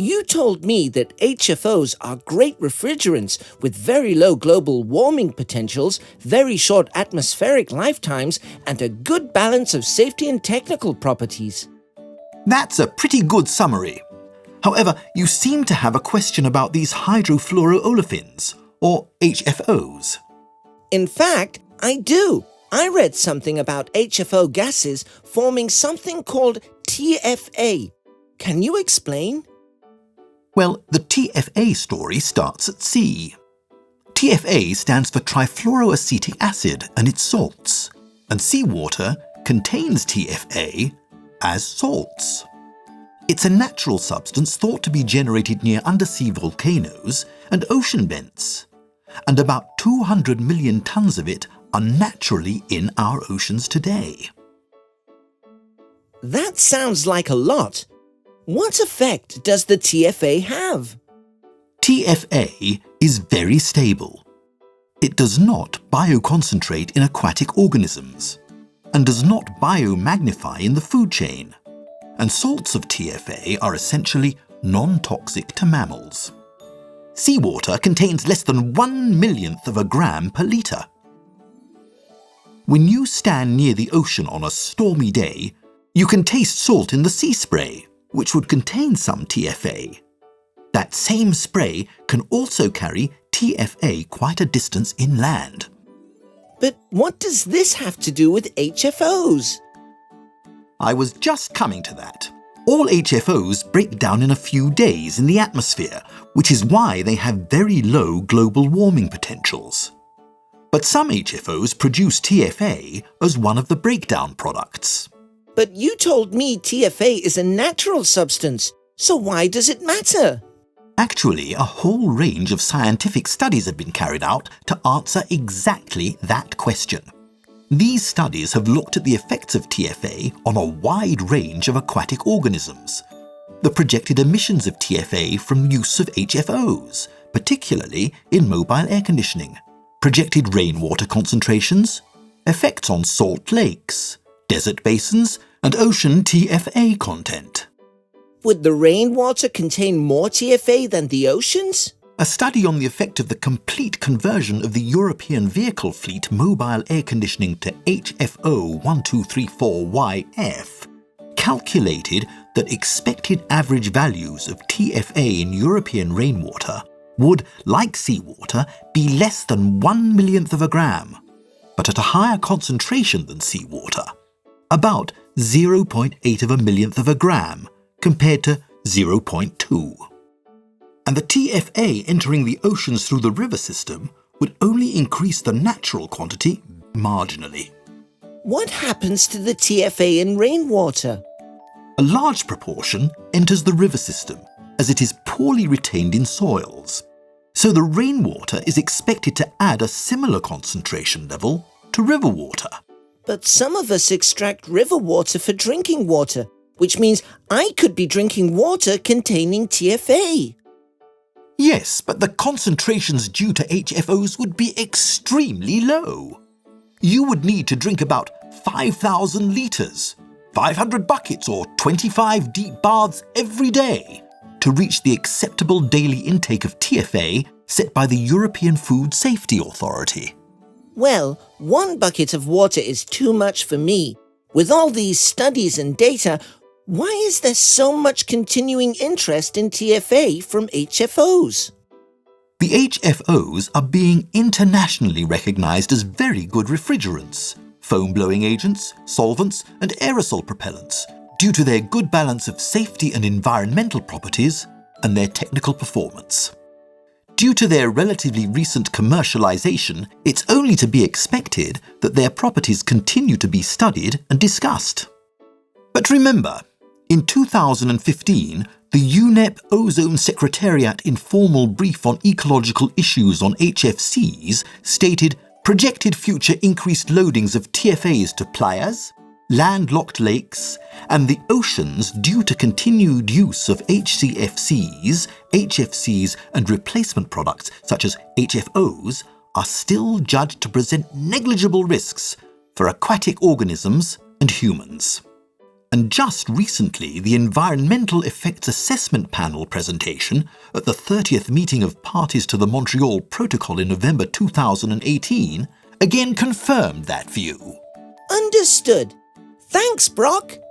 You told me that HFOs are great refrigerants with very low global warming potentials, very short atmospheric lifetimes, and a good balance of safety and technical properties. That's a pretty good summary. However, you seem to have a question about these hydrofluoroolefins, or HFOs. In fact, I do. I read something about HFO gases forming something called TFA. Can you explain? Well, the TFA story starts at sea. TFA stands for trifluoroacetic acid and its salts, and seawater contains TFA as salts. It's a natural substance thought to be generated near undersea volcanoes and ocean vents, and about 200 million tons of it are naturally in our oceans today. That sounds like a lot. What effect does the TFA have? TFA is very stable. It does not bioconcentrate in aquatic organisms and does not biomagnify in the food chain, and salts of TFA are essentially non-toxic to mammals. Seawater contains less than 1/1,000,000th of a gram per litre. When you stand near the ocean on a stormy day, you can taste salt in the sea spray, which would contain some TFA. That same spray can also carry TFA quite a distance inland. But what does this have to do with HFOs? I was just coming to that. All HFOs break down in a few days in the atmosphere, which is why they have very low global warming potentials. But some HFOs produce TFA as one of the breakdown products. But you told me TFA is a natural substance, so why does it matter? Actually, a whole range of scientific studies have been carried out to answer exactly that question. These studies have looked at the effects of TFA on a wide range of aquatic organisms, the projected emissions of TFA from use of HFOs, particularly in mobile air conditioning, projected rainwater concentrations, effects on salt lakes, desert basins, and ocean TFA content. Would the rainwater contain more TFA than the oceans? A study on the effect of the complete conversion of the European vehicle fleet mobile air conditioning to HFO 1234YF calculated that expected average values of TFA in European rainwater would, like seawater, be less than 1/1,000,000th of a gram, but at a higher concentration than seawater, about 0.8 of a millionth of a gram compared to 0.2. And the TFA entering the oceans through the river system would only increase the natural quantity marginally. What happens to the TFA in rainwater? A large proportion enters the river system as it is poorly retained in soils. So the rainwater is expected to add a similar concentration level to river water. But some of us extract river water for drinking water, which means I could be drinking water containing TFA. Yes, but the concentrations due to HFOs would be extremely low. You would need to drink about 5,000 litres, 500 buckets or 25 deep baths every day to reach the acceptable daily intake of TFA set by the European Food Safety Authority. Well, 1 bucket of water is too much for me. With all these studies and data, why is there so much continuing interest in TFA from HFOs? The HFOs are being internationally recognised as very good refrigerants, foam-blowing agents, solvents and aerosol propellants due to their good balance of safety and environmental properties and their technical performance. Due to their relatively recent commercialization, it's only to be expected that their properties continue to be studied and discussed. But remember, in 2015, the UNEP Ozone Secretariat Informal Brief on Ecological Issues on HFCs stated projected future increased loadings of TFAs to playas, landlocked lakes, and the oceans due to continued use of HCFCs, HFCs, and replacement products such as HFOs are still judged to present negligible risks for aquatic organisms and humans. And just recently, the Environmental Effects Assessment Panel presentation at the 30th meeting of parties to the Montreal Protocol in November 2018 again confirmed that view. Understood. Thanks, Brock.